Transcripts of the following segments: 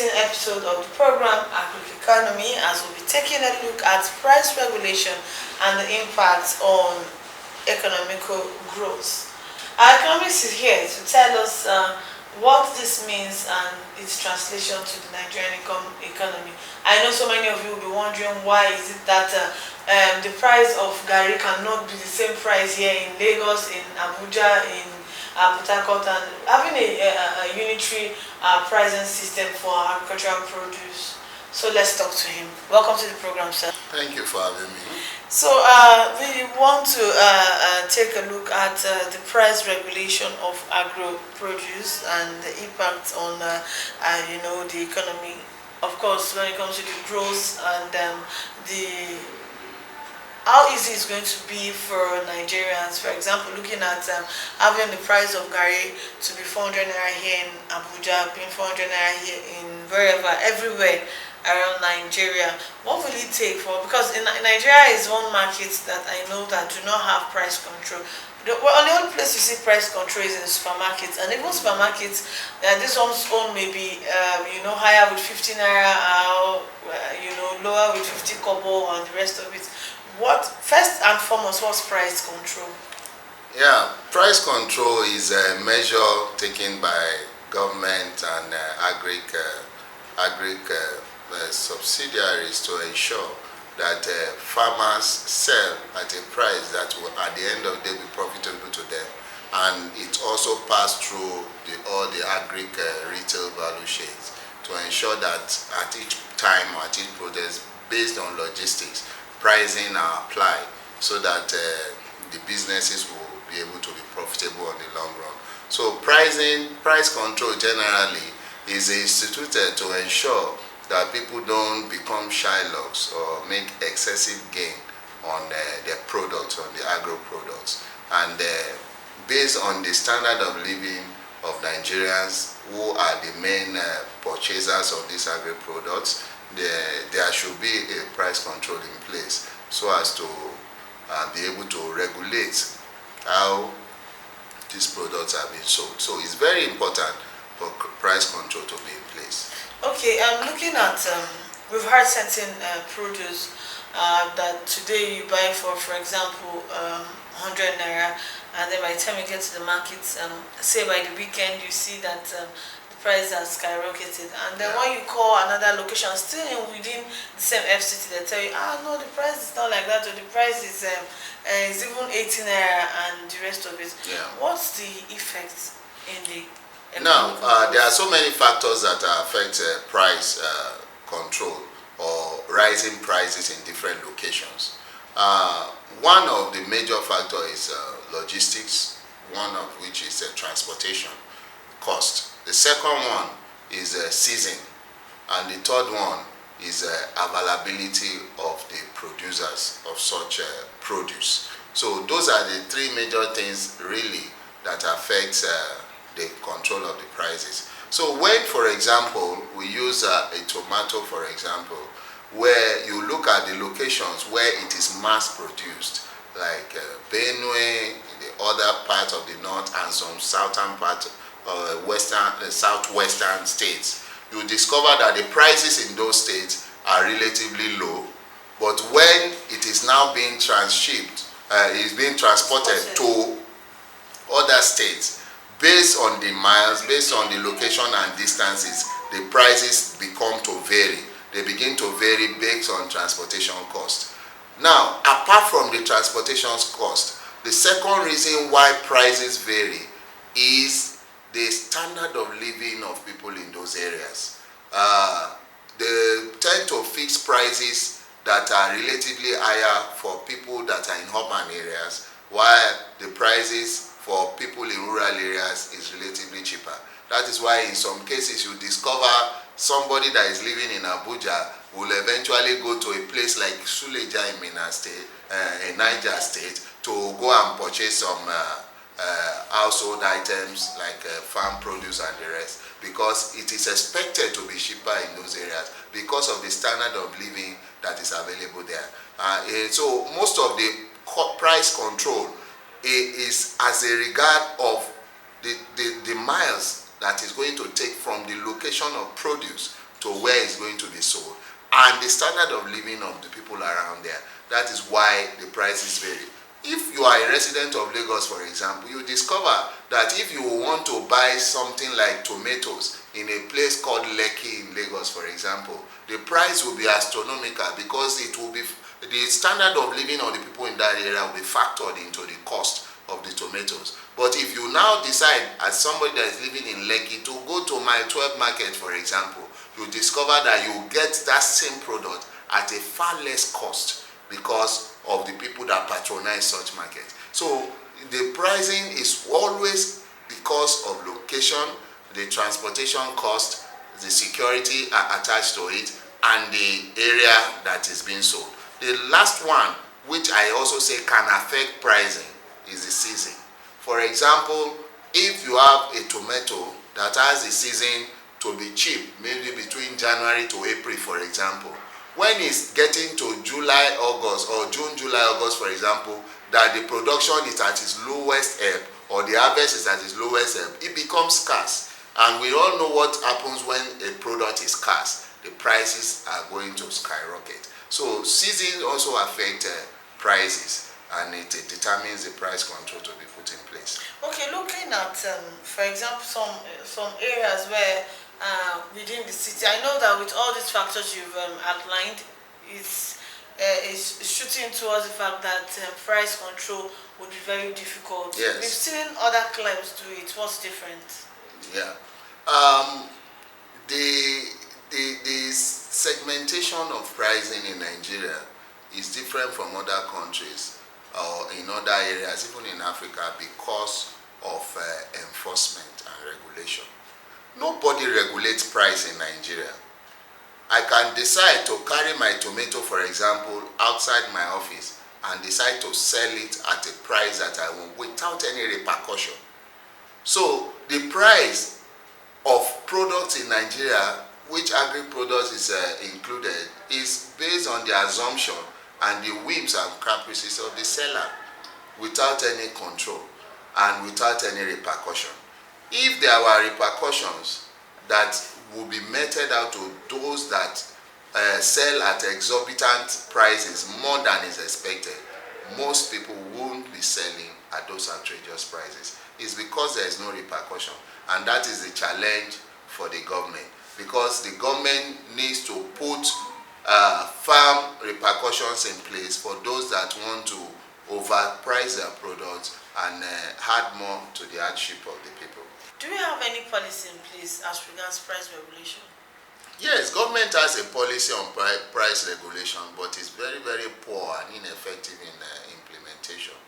exciting episode of the program Agric Economy, as we'll be taking a look at price regulation and the impact on economical growth. Our economist is here to tell us what this means and its translation to the Nigerian economy. I know so many of you will be wondering why is it that the price of Gari cannot be the same price here in Lagos, in Abuja, in Port Harcourt, and having a unitary pricing system for agricultural produce. So let's talk to him. Welcome to the program, sir. Thank you for having me. So we want to take a look at the price regulation of agro produce and the impact on the economy. Of course, when it comes to the growth and how easy it's going to be for Nigerians. For example, looking at having the price of Gari to be 400 naira here in Abuja, being 400 naira here in everywhere around Nigeria. What will it take for, because in Nigeria is one market that I know that do not have price control. The only place you see price control is in supermarkets, and even supermarkets, this one's own may be higher with 50 naira, lower with 50 kobo, and the rest of it. What first and foremost, what's price control? Yeah, price control is a measure taken by government and Agric subsidiaries to ensure that farmers sell at a price that will at the end of the day be profitable to them, and it also pass through all the Agric retail value chains to ensure that at each time, at each product, based on logistics, pricing are applied so that the businesses will be able to be profitable on the long run. So price control generally is instituted to ensure that people don't become shylocks or make excessive gain on their products, on the agro products. And based on the standard of living of Nigerians, who are the main purchasers of these agro products, there should be a price control in place so as to be able to regulate how these products are being sold. So it's very important for price control to be in place. Okay, I'm looking at, we've heard certain produce that today you buy for example, 100 naira, and then by the time you get to the market, say by the weekend, you see that price has skyrocketed, and then when you call another location still within the same FCT, they tell you, no, the price is not like that, or the price is even 18 naira and the rest of it. What's the effect in the now? There are so many factors that affect price control or rising prices in different locations. One of the major factors is logistics, one of which is transportation cost. The second one is season, and the third one is availability of the producers of such produce. So those are the three major things really that affect the control of the prices. So when, for example, we use a tomato, for example, where you look at the locations where it is mass produced, like Benue, the other part of the north, and some southern part southwestern states, you discover that the prices in those states are relatively low, but when it is now being transported to other states, based on the miles, based on the location and distances, the prices begin to vary based on transportation cost. Now, apart from the transportation cost, the second reason why prices vary is the standard of living of people in those areas. They tend to fix prices that are relatively higher for people that are in urban areas, while the prices for people in rural areas is relatively cheaper. That is why in some cases you discover somebody that is living in Abuja will eventually go to a place like Suleja in Niger State, to go and purchase some household items like farm produce and the rest, because it is expected to be cheaper in those areas because of the standard of living that is available there. So most of the price control is as a regard of the miles that is going to take from the location of produce to where it's going to be sold, and the standard of living of the people around there. That is why the prices vary. If you are a resident of Lagos, for example, you discover that if you want to buy something like tomatoes in a place called Lekki in Lagos, for example, the price will be astronomical, because it will be the standard of living of the people in that area will be factored into the cost of the tomatoes. But if you now decide, as somebody that is living in Lekki, to go to Mile 12 market, for example, you discover that you get that same product at a far less cost because of the people that patronize such markets. So the pricing is always because of location, the transportation cost, the security attached to it, and the area that is being sold. The last one, which I also say can affect pricing, is the season. For example, if you have a tomato that has a season to be cheap, maybe between January to April, for example, when it's getting to July, August, or June, July, August, for example, that the production is at its lowest ebb, or the harvest is at its lowest ebb, it becomes scarce. And we all know what happens when a product is scarce. The prices are going to skyrocket. So seasons also affect prices, and it determines the price control to be put in place. Okay, looking at, for example, some areas where within the city, I know that with all these factors you've outlined, it's shooting towards the fact that price control would be very difficult. Yes. We've seen other clubs do it. What's different? Yeah. The segmentation of pricing in Nigeria is different from other countries or in other areas, even in Africa, because of enforcement and regulation. Nobody regulates price in Nigeria. I can decide to carry my tomato, for example, outside my office and decide to sell it at a price that I want without any repercussion. So the price of products in Nigeria, which Agric products is included, is based on the assumption and the whims and caprices of the seller, without any control and without any repercussion. If there were repercussions that will be meted out to those that sell at exorbitant prices more than is expected, most people won't be selling at those outrageous prices. It's because there is no repercussion, and that is the challenge for the government, because the government needs to put firm repercussions in place for those that want to overprice their products and add more to the hardship of the people. Do you have any policy in place as regards price regulation? Yes, government has a policy on price regulation, but it's very, very poor and ineffective in implementation.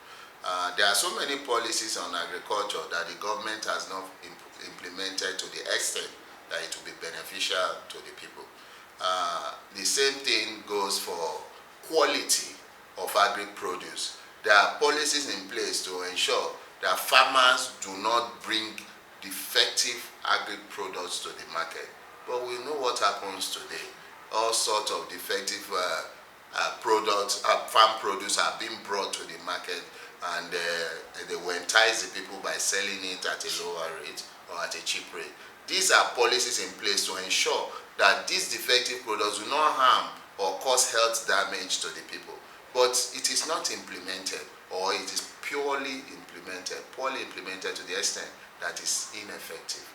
There are so many policies on agriculture that the government has not implemented to the extent that it will be beneficial to the people. The same thing goes for quality of agri produce. There are policies in place to ensure that farmers do not bring defective agri products to the market. But we know what happens today. All sorts of defective products, farm produce are being brought to the market, and they will entice the people by selling it at a lower rate or at a cheap rate. These are policies in place to ensure that these defective products do not harm or cause health damage to the people. But it is not implemented, or it is poorly implemented to the extent that is ineffective.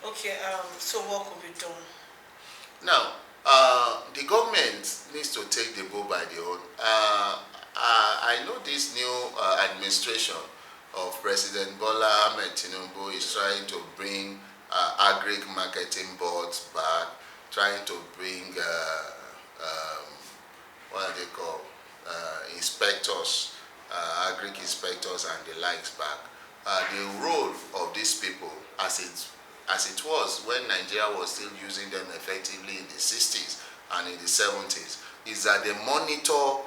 Okay, so what could be done? Now, the government needs to take the bull by the horn. I know this new administration of President Bola Ahmed Tinubu is trying to bring Agric marketing boards back, trying to bring what are they called? Inspectors, Agric inspectors and the likes back. The role of these people, as it was when Nigeria was still using them effectively in the 60s and in the 70s, is that they monitor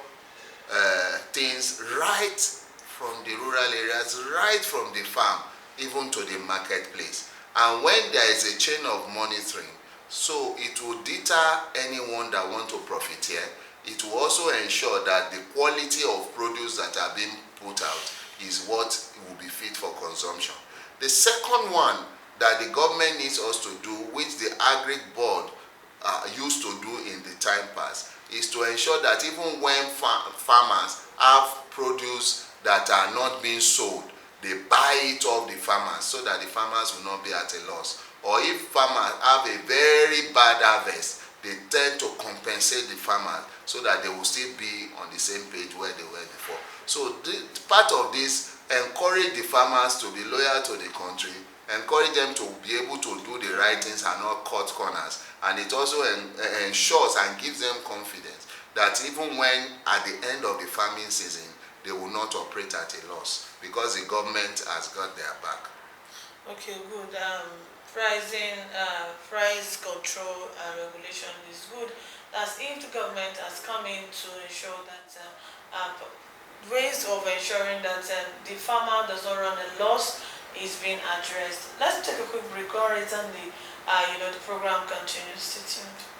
things right from the rural areas, right from the farm, even to the marketplace. And when there is a chain of monitoring, so it will deter anyone that wants to profiteer. It will also ensure that the quality of produce that are being put out is what will be fit for consumption. The second one that the government needs us to do, which the Agric board used to do in the time past is to ensure that even when farmers have produce that are not being sold, they buy it off the farmers so that the farmers will not be at a loss. Or if farmers have a very bad harvest, they tend to compensate the farmers so that they will still be on the same page where they were before. So part of this, encourage the farmers to be loyal to the country, encourage them to be able to do the right things and not cut corners, and it also ensures and gives them confidence that even when at the end of the farming season, they will not operate at a loss because the government has got their back. Okay, good. Pricing, price control and regulation is good. That's if the government has come in to ensure that ways of ensuring that the farmer does not run a loss is being addressed. Let's take a quick break. Or return the program continues. Stay tuned.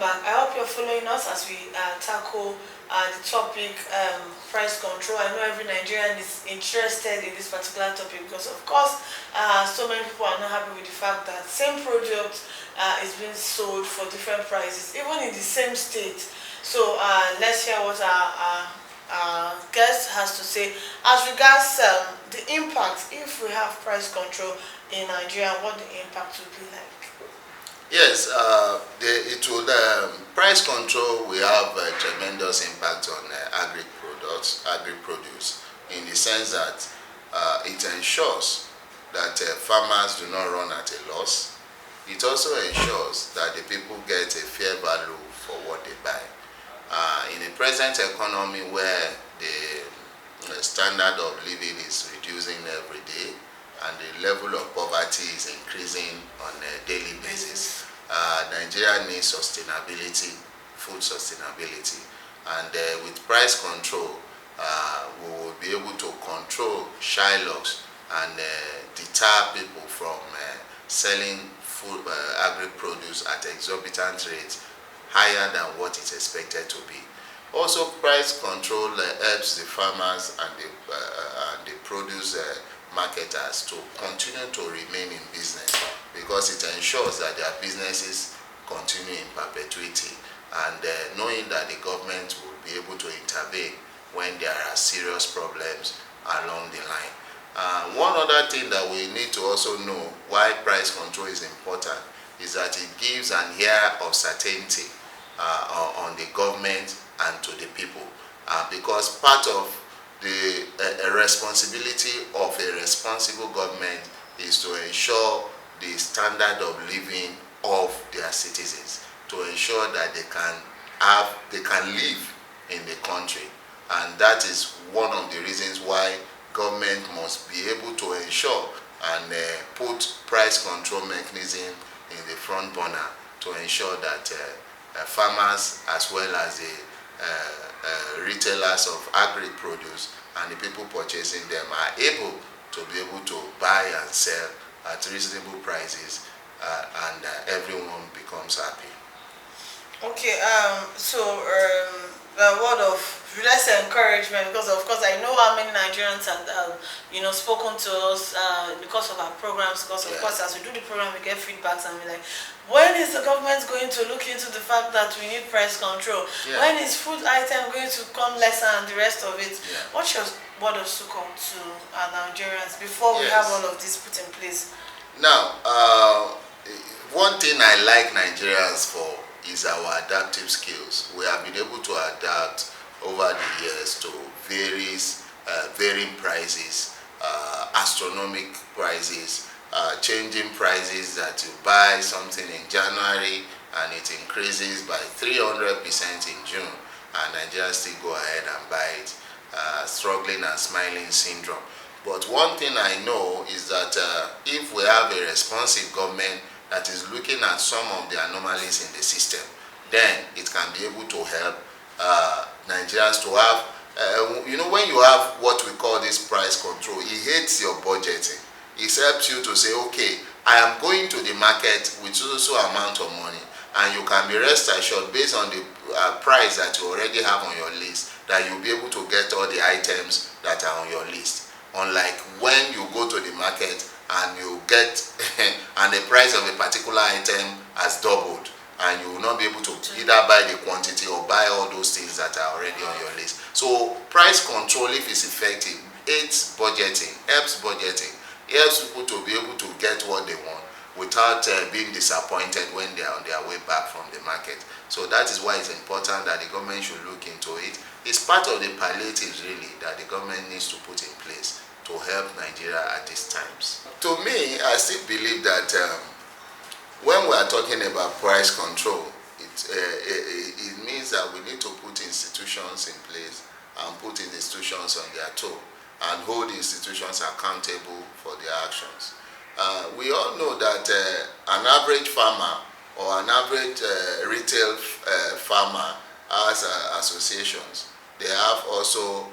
back. I hope you're following us as we tackle the topic price control. I know every Nigerian is interested in this particular topic because, of course, so many people are not happy with the fact that same product is being sold for different prices, even in the same state. So let's hear what our guest has to say as regards the impact if we have price control in Nigeria, what the impact will be like. Yes, it will price control will have a tremendous impact on agri produce, in the sense that it ensures that farmers do not run at a loss. It also ensures that the people get a fair value for what they buy. In the present economy where the standard of living is reducing every day and the level of poverty is increasing on a daily basis, Nigeria needs sustainability, food sustainability, and with price control, we will be able to control shylocks and deter people from selling food, agri-produce at exorbitant rates higher than what is expected to be. Also, price control helps the farmers and the produce marketers to continue to remain in business, because it ensures that their businesses continue in perpetuity, and knowing that the government will be able to intervene when there are serious problems along the line. One other thing that we need to also know why price control is important is that it gives an air of certainty on the government and to the people, because part of the responsibility of a responsible government is to ensure the standard of living of their citizens, to ensure that they can live in the country. And that is one of the reasons why government must be able to ensure and put price control mechanism in the front burner to ensure that farmers as well as the retailers of agri-produce and the people purchasing them are able to buy and sell at reasonable prices, and everyone becomes happy. Okay, a word of less encouragement, because of course I know how many Nigerians have spoken to us because of our programs, because of course as we do the program we get feedbacks and we're like, when is the government going to look into the fact that we need price control? When is food item going to come lesser and the rest of it? What's your word of succor to Nigerians before we have all of this put in place? Now, one thing I like Nigerians for is our adaptive skills. We have been able to adapt over the years to varying prices, astronomical prices, changing prices that you buy something in January and it increases by 300% in June, and Nigerians still go ahead and buy it, struggling and smiling syndrome. But one thing I know is that if we have a responsive government that is looking at some of the anomalies in the system, then it can be able to help Nigerians to have, when you have what we call this price control, it hates your budgeting. It helps you to say, okay, I am going to the market with so amount of money, and you can be rest assured based on the price that you already have on your list that you'll be able to get all the items that are on your list. Unlike when you go to the market and you get and the price of a particular item has doubled, and you will not be able to either buy the quantity or buy all those things that are already on your list. So price control, if it's effective, aids budgeting, helps budgeting, helps people to be able to get what they want without being disappointed when they are on their way back from the market. So that is why it's important that the government should look into it. It's part of the palliatives really that the government needs to put in place to help Nigeria at these times. To me, I still believe that when we are talking about price control, it means that we need to put institutions in place and put institutions on their toe and hold institutions accountable for their actions. We all know that an average farmer or an average retail farmer has associations. They have also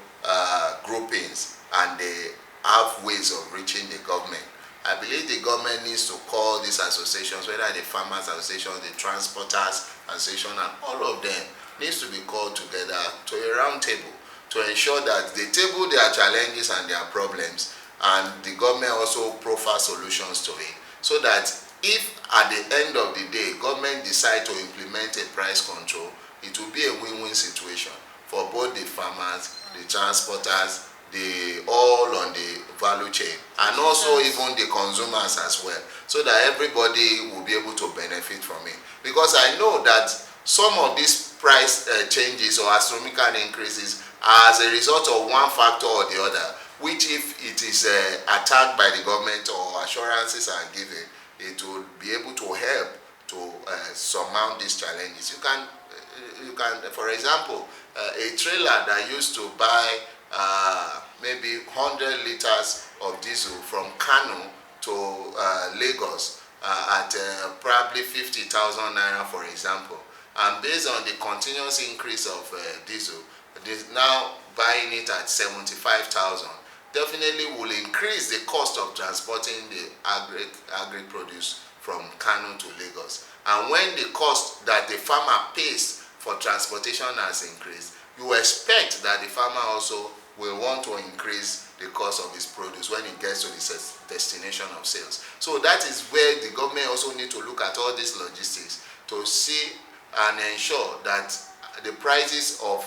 groupings, and they have ways of reaching the government. I believe believe the government needs to call these associations, whether the farmers association, the transporters association, and all of them needs to be called together to a round table to ensure that they table their challenges and their problems, and the government also proffer solutions to it, so that if at the end of the day government decide to implement a price control, it will be a win-win situation for both the farmers, the transporters, the all on the value chain, and also even the consumers as well, so that everybody will be able to benefit from it. Because I know that some of these price changes or astronomical increases are as a result of one factor or the other, which if it is attacked by the government or assurances are given, it will be able to help to surmount these challenges. You can, for example, a trailer that used to buy maybe 100 liters of diesel from Kano to Lagos at probably 50,000 naira, for example, and based on the continuous increase of diesel, they now buying it at 75,000, definitely will increase the cost of transporting the agri produce from Kano to Lagos. And when the cost that the farmer pays for transportation has increased, you expect that the farmer also will want to increase the cost of his produce when it gets to the destination of sales. So that is where the government also need to look at all these logistics to see and ensure that the prices of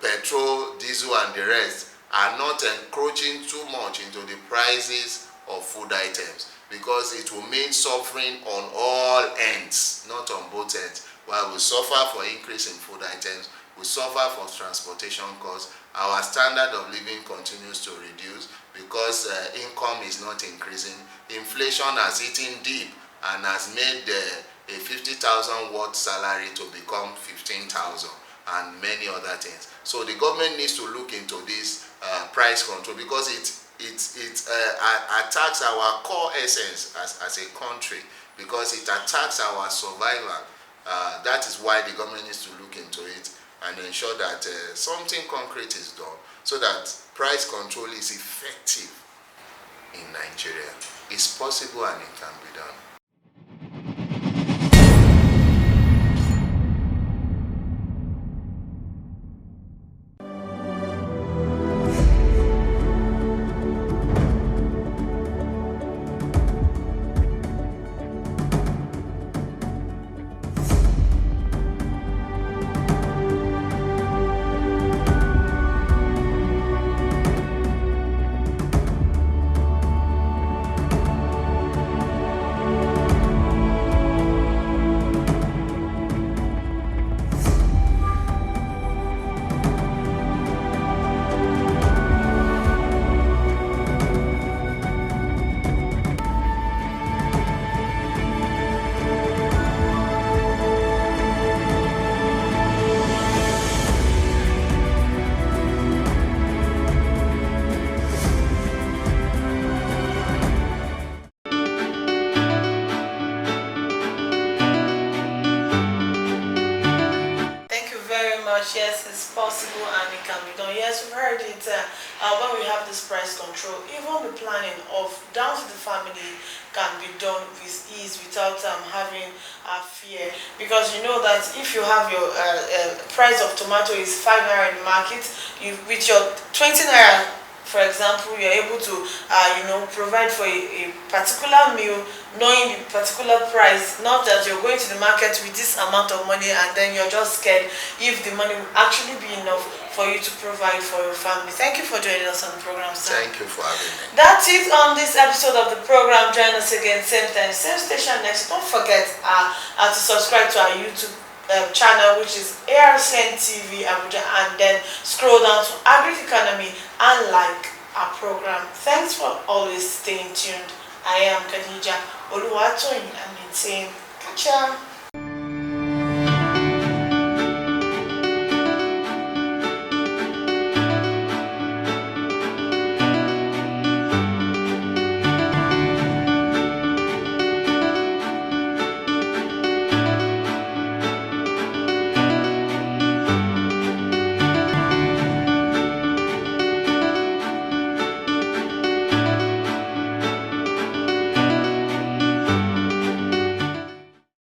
petrol, diesel and the rest are not encroaching too much into the prices of food items, because it will mean suffering on all ends, not on both ends. While we suffer for increase in food items, we suffer for transportation costs, our standard of living continues to reduce because income is not increasing. Inflation has eaten deep and has made a 50,000 watt salary to become 15,000 and many other things. So the government needs to look into this price control, because it attacks our core essence as a country, because it attacks our survival. That is why the government needs to look into it and ensure that something concrete is done, so that price control is effective in Nigeria. It's possible and it can be done. Yes, it's possible and it can be done. Yes, we've heard it. When we have this price control, even the planning of down to the family can be done with ease without having fear. Because you know that if you have your price of tomato is 5 naira in the market, with your 20 naira, for example, you're able to provide for a particular meal, knowing the particular price, not that you're going to the market with this amount of money and then you're just scared if the money will actually be enough for you to provide for your family. Thank you for joining us on the program, sir. Thank you for having me. That's it on this episode of the program. Join us again same time, same station next. Don't forget to subscribe to our YouTube channel, which is ARCN TV Abuja, and then scroll down to Agric Economy and like our program. Thanks for always staying tuned. I am Khadija Oluwatoyin, and maintain. Catch ya.